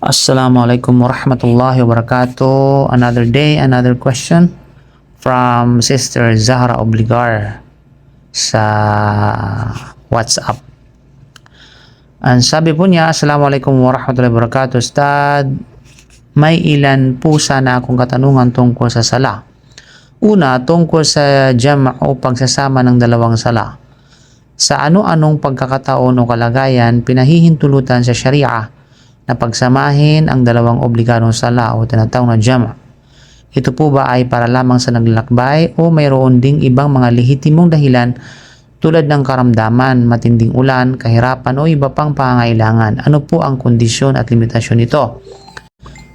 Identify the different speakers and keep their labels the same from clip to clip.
Speaker 1: Assalamualaikum warahmatullahi wabarakatuh. Another day, another question from Sister Zahra Obligar sa WhatsApp. Ang sabi po niya, Assalamualaikum warahmatullahi wabarakatuh. Ustad, may ilan po sana akong katanungan tungkol sa sala. Una, tungkol sa jama' o pagsasama ng dalawang sala. Sa ano-anong pagkakataon o kalagayan pinahihintulutan sa Sharia na pagsamahin ang dalawang obligadong sala o tinatawag na jama'. Ito po ba ay para lamang sa naglalakbay o mayroon ding ibang mga lehitimong dahilan tulad ng karamdaman, matinding ulan, kahirapan o iba pang pangangailangan? Ano po ang kondisyon at limitasyon nito?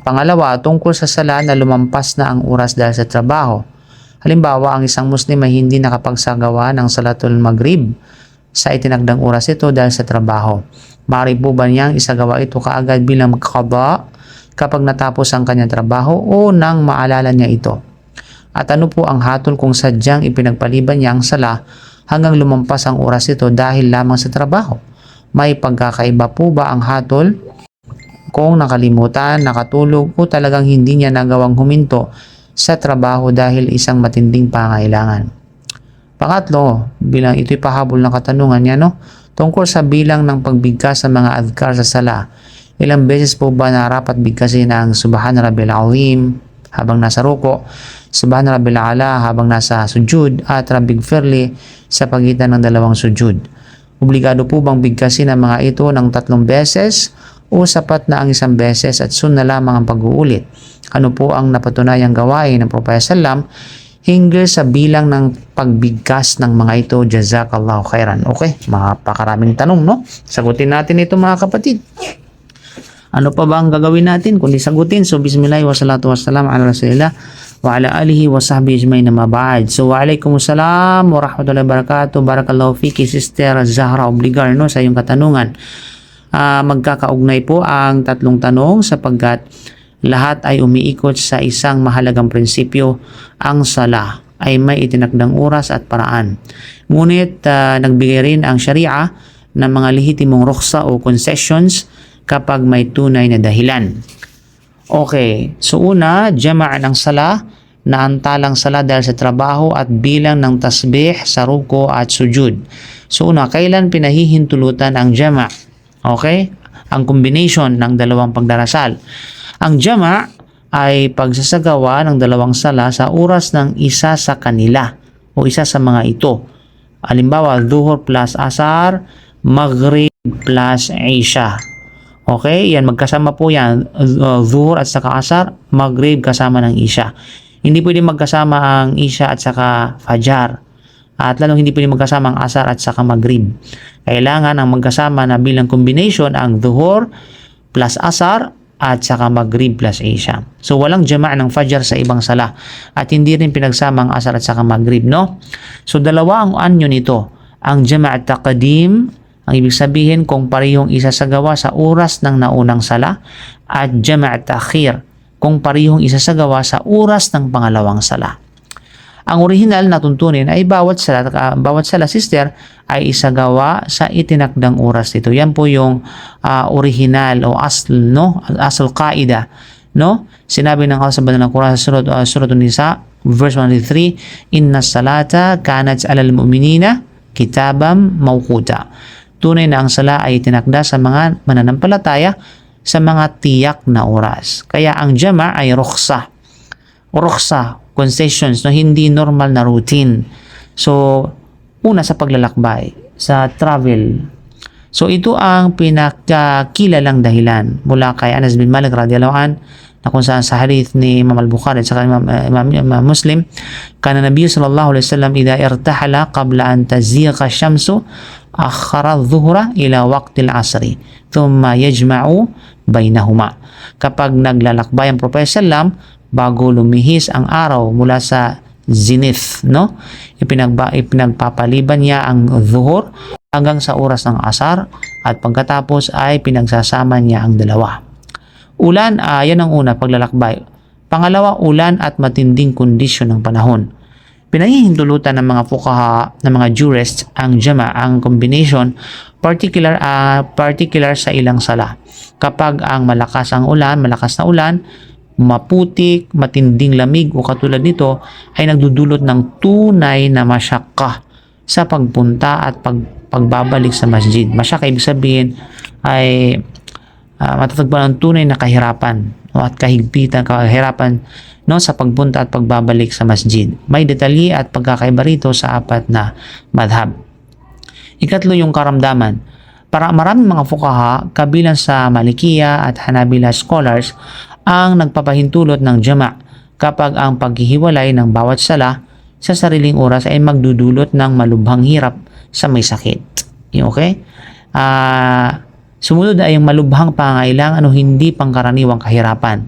Speaker 1: Pangalawa, tungkol sa sala na lumampas na ang oras dahil sa trabaho. Halimbawa, ang isang Muslim ay hindi nakapagsagawa ng Salatul Maghrib sa itinagdang oras ito dahil sa trabaho. Maaari po ba niyang isagawa ito kaagad bilang qada kapag natapos ang kanyang trabaho o nang maalala niya ito? At ano po ang hatol kung sadyang ipinagpaliban niya ang sala hanggang lumampas ang oras ito dahil lamang sa trabaho? May pagkakaiba po ba ang hatol kung nakalimutan, nakatulog o talagang hindi niya nagawang huminto sa trabaho dahil isang matinding pangailangan? Pangatlo, bilang ito'y pahabol ng katanungan niya, tungkol sa bilang ng pagbigkas sa mga adhkar sa sala. Ilang beses po ba narapat bigkasin ang Subhana Rabbil Azim habang nasa ruko, Subhana Rabbil Ala habang nasa sujud, at Rabbighfirli sa pagitan ng dalawang sujud? Obligado po bang bigkasin ang mga ito ng 3 beses o sapat na ang 1 beses at sunna lamang ang pag-uulit? Ano po ang napatunayang gawain ng Propeta Sallam hinggil sa bilang ng pagbigkas ng mga ito? Jazakallahu khairan. Okay, mapakaraming tanong, Sagutin natin ito, mga kapatid. Ano pa ba ang gagawin natin kundi sagutin? So, bismillah wa salatu wa salam ala rasulillah wa ala alihi wa sahbihi ajmain, amma ba'd. So, waalaikumsalam wa rahmatullahi wa barakatuh. Barakallahu fiki, Sister Zahra Obligar, sa iyong katanungan. Magkakaugnay po ang 3 tanong sapagkat lahat ay umiikot sa isang mahalagang prinsipyo. Ang sala ay may itinakdang oras at paraan. Ngunit nagbigay rin ang Sharia ng mga lehitimong ruksa o concessions kapag may tunay na dahilan. Okay, so una, jama' ng sala na antalang sala dahil sa trabaho at bilang ng tasbih sa ruko at sujud. So una, kailan pinahihintulutan ang jama'? Okay, ang combination ng dalawang pagdarasal. Ang jama' ay pagsasagawa ng dalawang sala sa oras ng isa sa kanila o isa sa mga ito. Halimbawa, Dhuhr plus Asar, Maghrib plus Isha. Okay, yan, magkasama po yan. Dhuhr at saka Asar, Maghrib kasama ng Isha. Hindi pwede magkasama ang Isha at saka Fajar. At lalong hindi pwede magkasama ang Asar at saka Maghrib. Kailangan ang magkasama na bilang combination ang Dhuhr plus Asar at saka Maghrib plus Isha. So walang jama' ng Fajr sa ibang sala at hindi rin pinagsama ang Asar at saka Maghrib, So dalawa ang anyo nito. Ang jama' taqdim, ang ibig sabihin kung parehong isasagawa sa oras ng naunang sala, at jama' ta'khir kung parehong isasagawa sa oras ng pangalawang sala. Ang orihinal na tuntunin ay bawat sala, sister, ay isagawa sa itinakdang oras nito. Yan po yung orihinal o asl, asl qaida, Sinabi ng Allah sa banal na Quran sa Surah An-Nisa, verse 103, Inna salata kanat alal mu'minina kitabam mawquta. Tunay na ang sala ay itinakda sa mga mananampalataya sa mga tiyak na oras. Kaya ang jama' ay rukhsa, concessions, hindi normal na routine. So, una sa paglalakbay, sa travel. So, ito ang pinakakilalang dahilan mula kay Anas bin Malik radhiyallahu an, na kung saan sa hadith ni Imam al-Bukhari at saka Imam Muslim, kana Nabi sallallahu alaihi wasallam idha irtahala qabla an tazigha syamsu akhara adh-dhuhra ila waqtil asri thumma yajma'u bainahuma. Kapag naglalakbay ang Propeta sallam bago lumihis ang araw mula sa zenith, ipinagpapaliban niya ang dhuhr hanggang sa oras ng asar at pagkatapos ay pinagsasama niya ang dalawa. Ulan, yan ang una, paglalakbay. Pangalawa, ulan at matinding kondisyon ng panahon. Pinahihintulutan ng mga fuqaha, ng mga jurists ang jama', ang combination, particular sa ilang sala. Kapag ang malakas na ulan, maputik, matinding lamig o katulad nito ay nagdudulot ng tunay na masyakka sa pagpunta at pagbabalik sa masjid. Masyakka ibig sabihin ay matatagpuan ng tunay na kahirapan at kahirapan sa pagpunta at pagbabalik sa masjid. May detalye at pagkakaiba rito sa apat na madhab. Ikatlo, yung karamdaman. Para maraming mga fuqaha, kabilang sa Malikiya at Hanabila scholars, ang nagpapahintulot ng jama' kapag ang paghihiwalay ng bawat sala sa sariling oras ay magdudulot ng malubhang hirap sa may sakit. Okay? Sumunod ay yung malubhang pangailangan o hindi pangkaraniwang kahirapan.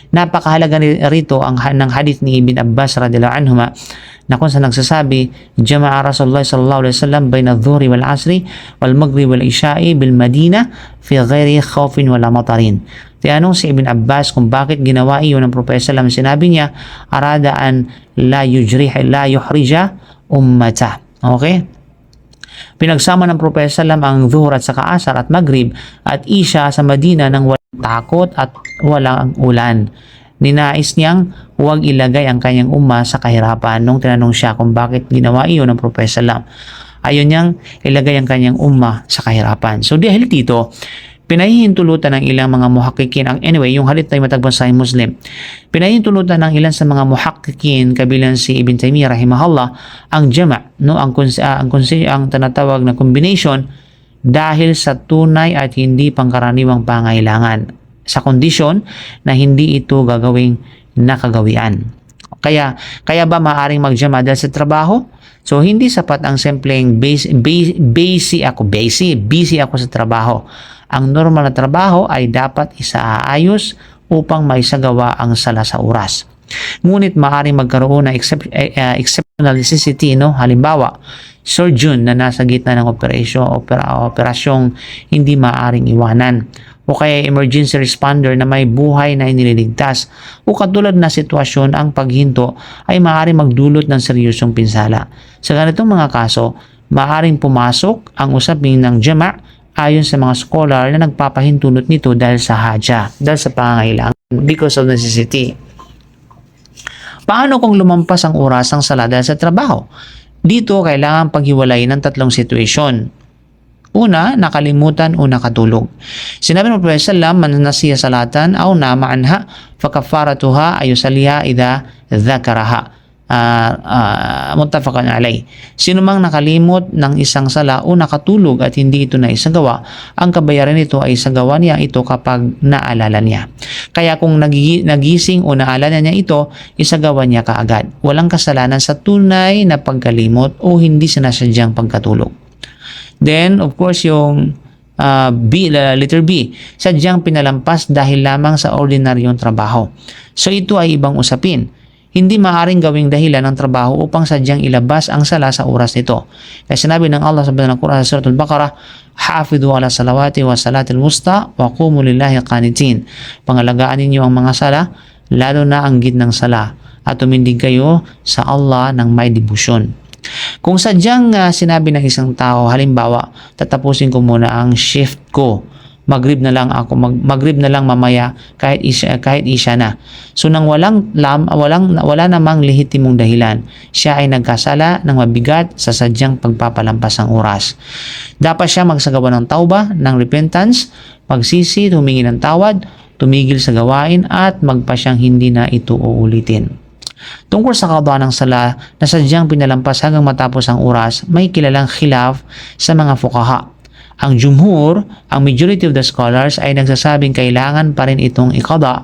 Speaker 1: Napakahalaga rito ng hadith ni Ibn Abbas radhiyallahu anhuma na kung saan nagsasabi, jama'a Rasulullah sallallahu alaihi wasallam bayna adh-dhuhri wal 'asri wal maghrib wal isha'i bil Madinah fi ghairi khawfin wala matarin. Tinanong si Ibn Abbas kung bakit ginawa iyon ng Propeta sallallahu alaihi wasallam. Sinabi niya, arada an la yuhrija ummata. Okay? Pinagsama ng Propeta sallallahu ang dhuhr at saka asar at maghrib at isha sa Madina ng walang takot at walang ulan. Ninais niyang huwag ilagay ang kanyang umma sa kahirapan nung tinanong siya kung bakit ginawa iyon ng Propeta sallallahu. Ayaw niyang ilagay ang kanyang umma sa kahirapan. So dahil dito, pinahihintulutan ng ilang mga muhakkikin anyway, yung hadith ay matagpuan sa Muslim. Pinahihintulutan ng ilan sa mga muhakkikin kabilang si Ibn Taymiyyah rahimahullah ang jama', ang tinatawag na combination dahil sa tunay at hindi pangkaraniwang pangailangan sa kondisyon na hindi ito gagawing nakagawian. Kaya ba maaring magjama dahil sa trabaho? So hindi sapat ang simpleng busy ako sa trabaho. Ang normal na trabaho ay dapat isaayos upang maisagawa ang sala sa oras. Ngunit maaring magkaroon ng exceptional necessity, halimbawa surgeon na nasa gitna ng operasyong hindi maaring iwanan, o kaya emergency responder na may buhay na iniligtas, o katulad na sitwasyon ang paghinto ay maaaring magdulot ng seryosong pinsala. Sa ganitong mga kaso, maaaring pumasok ang usapin ng jama' ayon sa mga scholar na nagpapahintulot nito dahil sa haja, dahil sa pangangailangan, because of necessity. Paano kung lumampas ang oras ng sala dahil sa trabaho? Dito kailangan paghiwalayin ng tatlong sitwasyon. Una, nakalimutan o nakatulog. Sinabi ng Propeta sallallahu man nasiya salatan aw nama anha fakafaratuha ayusaliha idha dhakaraha. Muttafaqun alay. Sino mang nakalimot ng isang sala o nakatulog at hindi ito na isagawa, ang kabayaran nito ay isagawa niya ito kapag naalala niya. Kaya kung nagising o naalala niya ito, isagawa niya kaagad. Walang kasalanan sa tunay na pagkalimot o hindi sinasadyang pagkatulog. Then, of course, yung letter B, sadyang pinalampas dahil lamang sa ordinaryong trabaho. So, ito ay ibang usapin. Hindi maaaring gawing dahilan ng trabaho upang sadyang ilabas ang sala sa oras nito. Kaya sinabi ng Allah sa Quran sa Surah Al-Baqarah, "Hafidhu ala salawati wa salatil wusta wa qumu lillahi qanitin." Pangalagaan ninyo ang mga sala, lalo na ang gitnang sala, at tumindig kayo sa Allah ng may debosyon. Kung sadyang sinabi ng isang tao, halimbawa, tatapusin ko muna ang shift ko, maghrib na lang mamaya kahit isya na. So nang wala namang lehitimong dahilan, siya ay nagkasala ng mabigat sa sadyang pagpapalampas ng oras. Dapat siya magsagawa ng tauba, ng repentance, pagsisi, humingi ng tawad, tumigil sa gawain at magpasyang hindi na ito uulitin. Tungkol sa qada ng sala na sadyang pinalampas hanggang matapos ang oras, may kilalang khilaf sa mga fuqaha. Ang jumhur, ang majority of the scholars ay nagsasabing kailangan pa rin itong ikada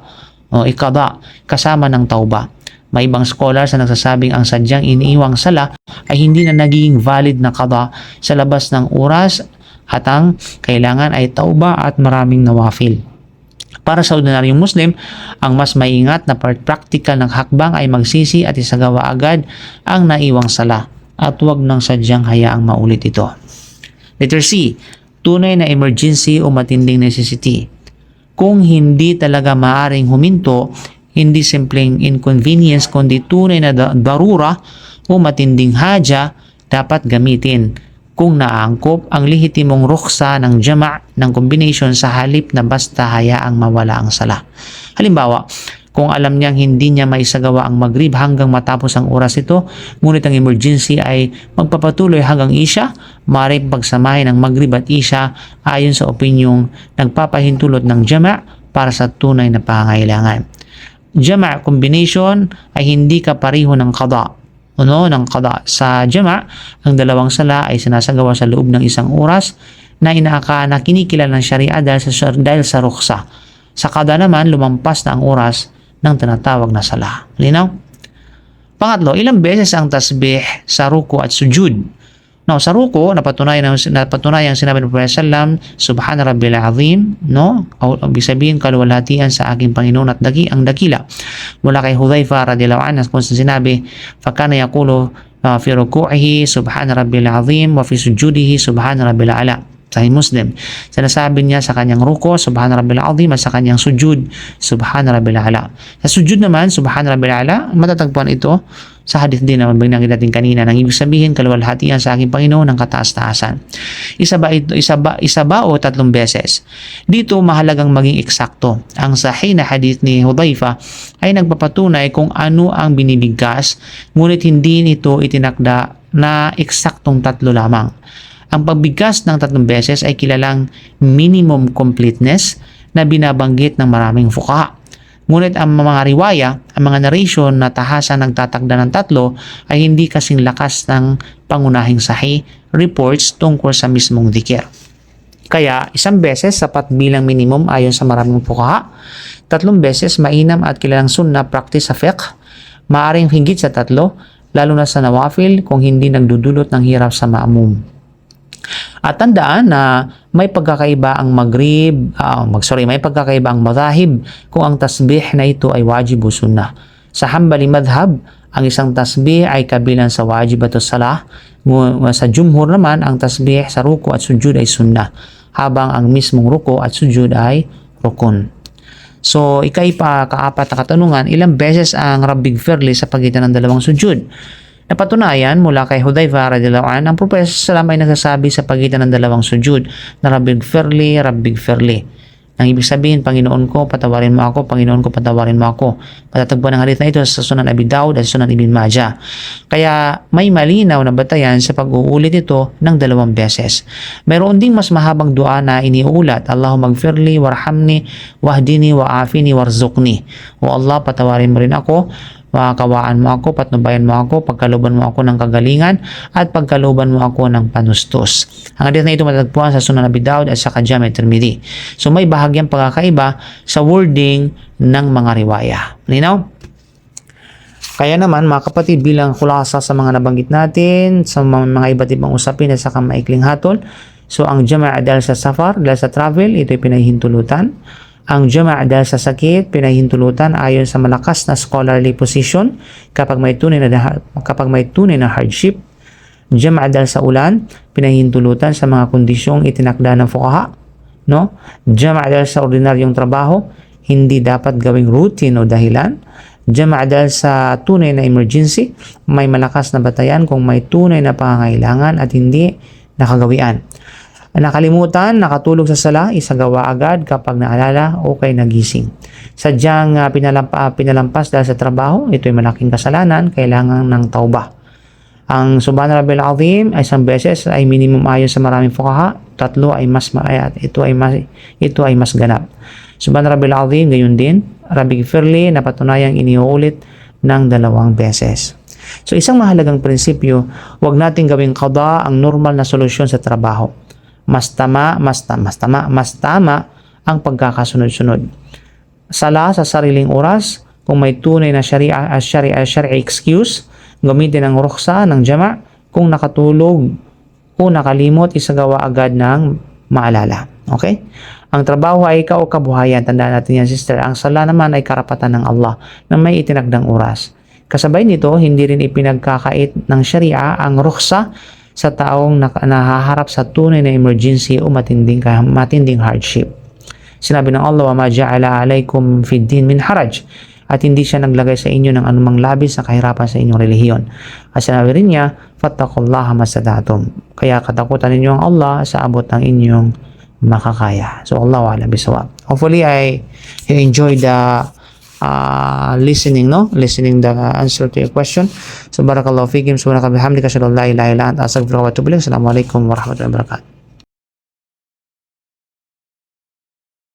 Speaker 1: kasama ng tauba. May ibang scholars na nagsasabing ang sadyang iniiwang sala ay hindi na nagiging valid na qada sa labas ng oras at ang kailangan ay tauba at maraming nawafil. Para sa ordinaryong Muslim, ang mas maingat na practical ng hakbang ay magsisi at isagawa agad ang naiwang sala at huwag nang sadyang hayaang maulit ito. Letter C, tunay na emergency o matinding necessity. Kung hindi talaga maaring huminto, hindi simpleng inconvenience kundi tunay na darura o matinding haja dapat gamitin kung naangkop ang lehitimong ruksa ng jama' ng combination sa halip na basta hayaang mawala ang sala. Halimbawa, kung alam niyang hindi niya maisagawa ang Maghrib hanggang matapos ang oras ito, ngunit ang emergency ay magpapatuloy hanggang Isha, maaaring pagsamahin ng Maghrib at Isha ayon sa opinyong nagpapahintulot ng jama' para sa tunay na pangangailangan. Jama' combination ay hindi kapareho ng qada. Ng qada. Sa jama', ang dalawang sala ay sinasagawa sa loob ng isang oras na inaaka na kinikilala ng Sharia dahil sa ruksa. Sa qada naman, lumampas na ang oras ng tinatawag na sala. Linaw? Pangatlo, ilang beses ang tasbih sa ruku at sujud? No, sa ruku, napatunayan sinabi ng Prophet sallam, Subhana Rabbil Azim, no? O ibig sabihin, kaluwalhatian sa aking Panginoon at ang dakila. Mula kay Hudhaifa radhiyallahu anhu, kung sinabi, fakana yaqulu fi ruku'ihi, Subhana Rabbil Azim, wa fi sujudihi, Subhana Rabbil Ala. Sahih Muslim. Sinasabi niya sa kanyang ruko, Subhana Rabbil Azim, at sa kanyang sujud, Subhana Rabbil Ala. Sa sujud naman, Subhana Rabbil Ala, matatagpuan ito sa hadith din na binanggit natin kanina, nang ibig sabihin, kaluwalhatian sa aking Panginoon ng kataas-taasan. Isa ba o tatlong beses? Dito mahalagang maging eksakto. Ang sahih na hadith ni Hudhaifa ay nagpapatunay kung ano ang binibigkas, ngunit hindi nito itinakda na eksaktong tatlo lamang. Ang pagbigkas ng tatlong beses ay kilalang minimum completeness na binabanggit ng maraming fuqaha. Ngunit ang mga riwaya, ang mga narration na tahasan nagtatagda ng tatlo ay hindi kasing lakas ng pangunahing sahih reports tungkol sa mismong dhikr. Kaya isang beses sapat bilang minimum ayon sa maraming fuqaha. Tatlong beses mainam at kilalang sunnah practice sa fiqh. Maaring higit sa tatlo, lalo na sa nawafil kung hindi nagdudulot ng hirap sa ma'mum. At tandaan na may pagkakaiba ang may pagkakaiba ang madhahib kung ang tasbih na ito ay wajib o sunnah. Sa Hanbali madhab, ang isang tasbih ay kabilang sa wajibatus salah. Sa jumhur naman, ang tasbih sa ruku at sujud ay sunnah, habang ang mismong ruku at sujud ay rukun. So, kaapat na katanungan, ilang beses ang Rabbighfirli sa pagitan ng dalawang sujud? Napatunayan mula kay Hudhaifa radhiyallahu anhu, ang Propeta sallallahu ay nagsasabi sa pagitan ng dalawang sujud na Rabbighfirli, Rabbighfirli. Ang ibig sabihin, Panginoon ko, patawarin mo ako, Panginoon ko, patawarin mo ako. Matatagpuan ang hadith na ito sa Sunan Abi Dawud at Sunan Ibn Majah. Kaya may malinaw na batayan sa pag-uulit ito ng dalawang beses. Mayroon ding mas mahabang dua na iniulat, Allahumma gfirli, warhamni, wahdini, wa'afini, warzuqni. O Allah, patawarin mo rin ako, kawaan mo ako, patnubayan mo ako, pagkaluban mo ako ng kagalingan, at pagkaluban mo ako ng panustos. Ang hadith na ito matatagpuan sa Sunan Abi Dawud at sa Jami' Tirmidhi. So may bahagyang pagkakaiba sa wording ng mga riwaya. Linaw? Kaya naman mga kapatid, bilang khulasa sa mga nabanggit natin, sa mga iba't ibang usapin at sa maikling hatol, so ang jama' dahil sa safar, dahil sa travel, ito ay pinahihintulutan. Ang jama' dahil sa sakit, pinahihintulutan ayon sa malakas na scholarly position kapag may tunay na hardship. Jama' dahil sa ulan, pinahihintulutan sa mga kondisyong itinakda ng fuqaha. No? Jama' dahil sa ordinaryong trabaho, hindi dapat gawing routine o dahilan. Jama' dahil sa tunay na emergency, may malakas na batayan kung may tunay na pangangailangan at hindi nakagawian. Nakalimutan, nakatulog sa sala, isagawa agad kapag naalala o kay nagising. Sadyang pinalampas dahil sa trabaho, ito ay malaking kasalanan, kailangan ng tauba. Ang Subhana Rabbil Azim ay isang beses ay minimum ayon sa maraming fuqaha, tatlo ay ito ay mas ganap. Subhana Rabbil Azim, gayon din, Rabbighfirli, napatunayang iniuulit ng 2 beses. So isang mahalagang prinsipyo, huwag nating gawing qada ang normal na solusyon sa trabaho. Mas tama ang pagkakasunod-sunod. Sala sa sariling oras, kung may tunay na sharia excuse, gamitin ang ruksa ng jama', kung nakatulog o nakalimot, isagawa agad ng maalala. Okay? Ang trabaho ay ikaw o kabuhayan. Tandaan natin yan, sister. Ang sala naman ay karapatan ng Allah na may itinagdang oras. Kasabay nito, hindi rin ipinagkakait ng sharia ang ruksa sa taong nahaharap sa tunay na emergency o matinding hardship. Sinabi ng Allah, وَمَا جَعَلَ عَلَيْكُمْ فِي الدِّينِ مِنْ حَرَجٍ. at hindi siya naglagay sa inyo ng anumang labis na kahirapan sa inyong relihiyon. At sinabi rin niya, fattaqullaha masadatum. Kaya katakutan ninyo ang Allah sa abot ng inyong makakaya. So Allahu a'lam bisawab. Hopefully you enjoyed the listening the answer to your question. So barakallahu fikum, subhanaka bihamdika, asyhadu an la ilaha illa anta, astaghfiruka wa atubu ilaik. Assalamu alaikum warahmatullahi wabarakatuh.